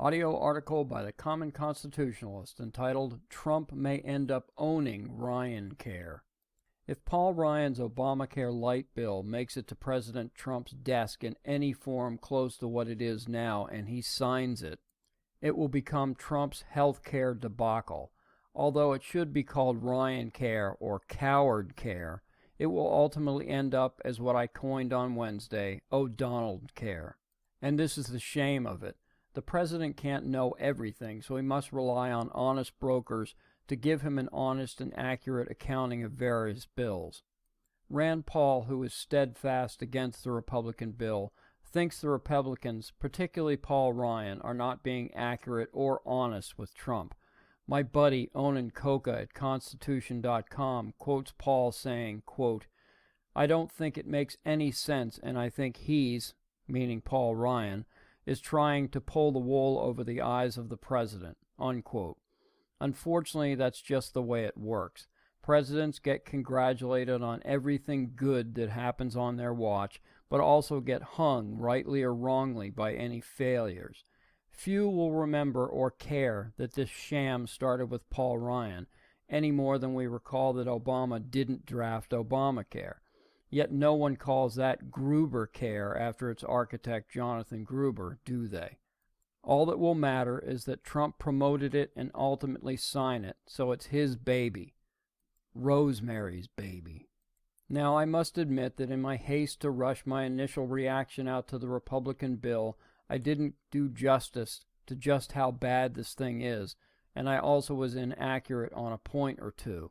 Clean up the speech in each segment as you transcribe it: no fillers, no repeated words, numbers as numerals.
Audio article by the Common Constitutionalist entitled Trump May End Up Owning RyanCare. If Paul Ryan's ObamaCare-lite bill makes it to President Trump's desk in any form close to what it is now and he signs it, it will become Trump's health care debacle. Although it should be called RyanCare or CowardCare, it will ultimately end up as what I coined on Wednesday, O-DonaldCare. And this is the shame of it. The president can't know everything, so he must rely on honest brokers to give him an honest and accurate accounting of various bills. Rand Paul, who is steadfast against the Republican bill, thinks the Republicans, particularly Paul Ryan, are not being accurate or honest with Trump. My buddy Onan Coca at Constitution.com quotes Paul saying, quote, "I don't think it makes any sense, and I think he's," meaning Paul Ryan, "is trying to pull the wool over the eyes of the president," unquote. Unfortunately, that's just the way it works. Presidents get congratulated on everything good that happens on their watch, but also get hung, rightly or wrongly, by any failures. Few will remember or care that this sham started with Paul Ryan, any more than we recall that Obama didn't draft ObamaCare. Yet no one calls that Gruber-care after its architect Jonathan Gruber, do they? All that will matter is that Trump promoted it and ultimately signed it, so it's his baby. Rosemary's baby. Now, I must admit that in my haste to rush my initial reaction out to the Republican bill, I didn't do justice to just how bad this thing is, and I also was inaccurate on a point or two.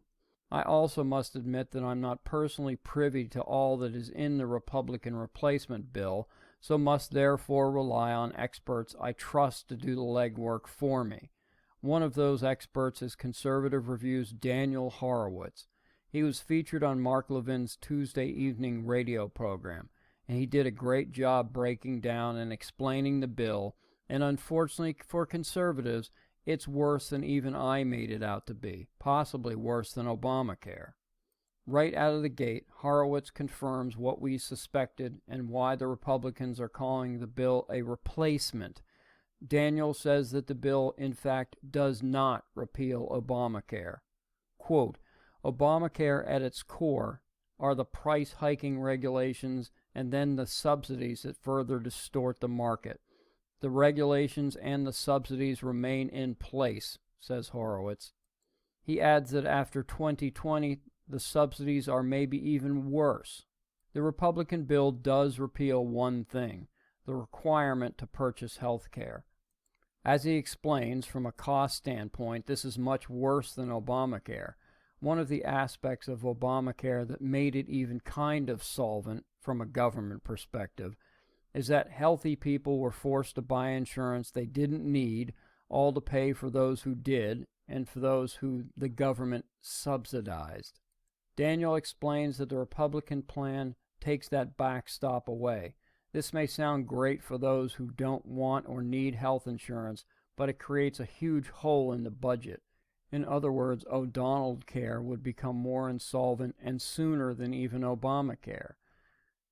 I also must admit that I'm not personally privy to all that is in the Republican replacement bill, so must therefore rely on experts I trust to do the legwork for me. One of those experts is Conservative Review's Daniel Horowitz. He was featured on Mark Levin's Tuesday evening radio program, and he did a great job breaking down and explaining the bill, and unfortunately for conservatives, it's worse than even I made it out to be, possibly worse than Obamacare. Right out of the gate, Horowitz confirms what we suspected and why the Republicans are calling the bill a replacement. Daniel says that the bill, in fact, does not repeal Obamacare. Quote, "Obamacare at its core are the price hiking regulations and then the subsidies that further distort the market. The regulations and the subsidies remain in place," says Horowitz. He adds that after 2020, the subsidies are maybe even worse. The Republican bill does repeal one thing, the requirement to purchase health care. As he explains, from a cost standpoint, this is much worse than Obamacare. One of the aspects of Obamacare that made it even kind of solvent from a government perspective is that healthy people were forced to buy insurance they didn't need, all to pay for those who did, and for those who the government subsidized. Daniel explains that the Republican plan takes that backstop away. This may sound great for those who don't want or need health insurance, but it creates a huge hole in the budget. In other words, O-DonaldCare would become more insolvent and sooner than even Obamacare.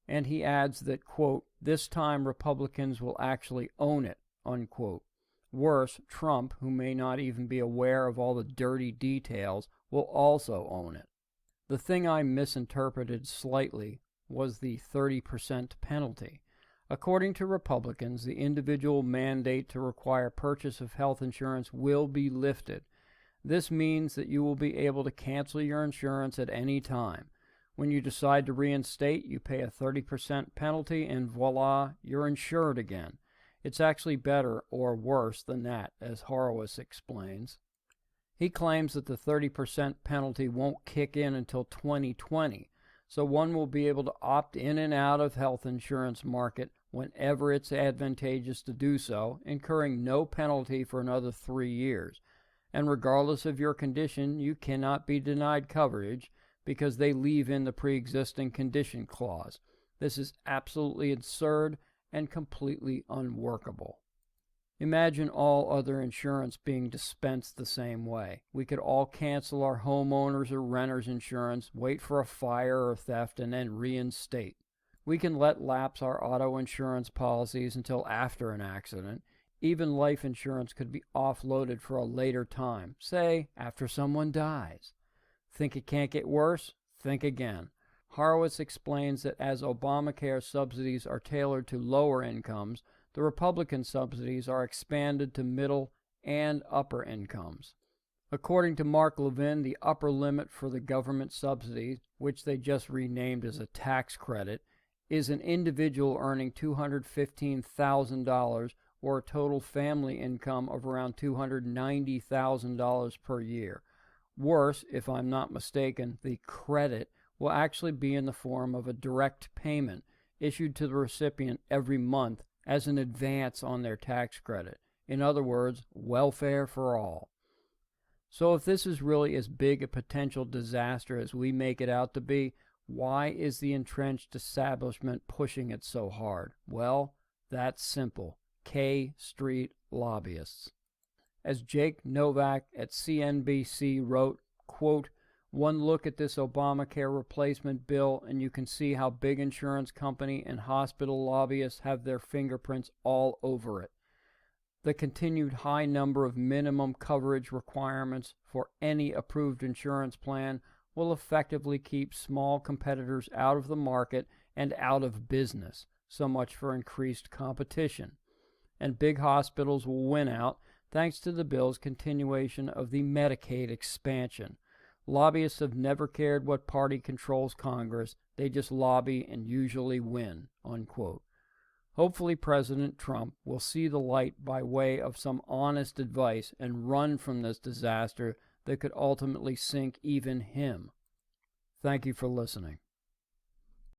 And he adds that, quote, "This time Republicans will actually own it," unquote. Worse, Trump, who may not even be aware of all the dirty details, will also own it. The thing I misinterpreted slightly was the 30% penalty. According to Republicans, the individual mandate to require purchase of health insurance will be lifted. This means that you will be able to cancel your insurance at any time. When you decide to reinstate, you pay a 30% penalty, and voila, you're insured again. It's actually better or worse than that, as Horowitz explains. He claims that the 30% penalty won't kick in until 2020, so one will be able to opt in and out of health insurance market whenever it's advantageous to do so, incurring no penalty for another 3 years. And regardless of your condition, you cannot be denied coverage, because they leave in the pre-existing condition clause. This is absolutely absurd and completely unworkable. Imagine all other insurance being dispensed the same way. We could all cancel our homeowners or renters insurance, wait for a fire or theft, and then reinstate. We can let lapse our auto insurance policies until after an accident, Even life insurance could be offloaded for a later time, say after someone dies. Think it can't get worse? Think again. Horowitz explains that as Obamacare subsidies are tailored to lower incomes, the Republican subsidies are expanded to middle and upper incomes. According to Mark Levin, the upper limit for the government subsidy, which they just renamed as a tax credit, is an individual earning $215,000 or a total family income of around $290,000 per year. Worse, if I'm not mistaken, the credit will actually be in the form of a direct payment issued to the recipient every month as an advance on their tax credit. In other words, welfare for all. So if this is really as big a potential disaster as we make it out to be, why is the entrenched establishment pushing it so hard? Well, that's simple. K Street lobbyists. As Jake Novak at CNBC wrote, quote, "One look at this Obamacare replacement bill and you can see how big insurance company and hospital lobbyists have their fingerprints all over it. The continued high number of minimum coverage requirements for any approved insurance plan will effectively keep small competitors out of the market and out of business. So much for increased competition. And big hospitals will win out thanks to the bill's continuation of the Medicaid expansion. Lobbyists have never cared what party controls Congress. They just lobby and usually win," unquote. Hopefully President Trump will see the light by way of some honest advice and run from this disaster that could ultimately sink even him. Thank you for listening.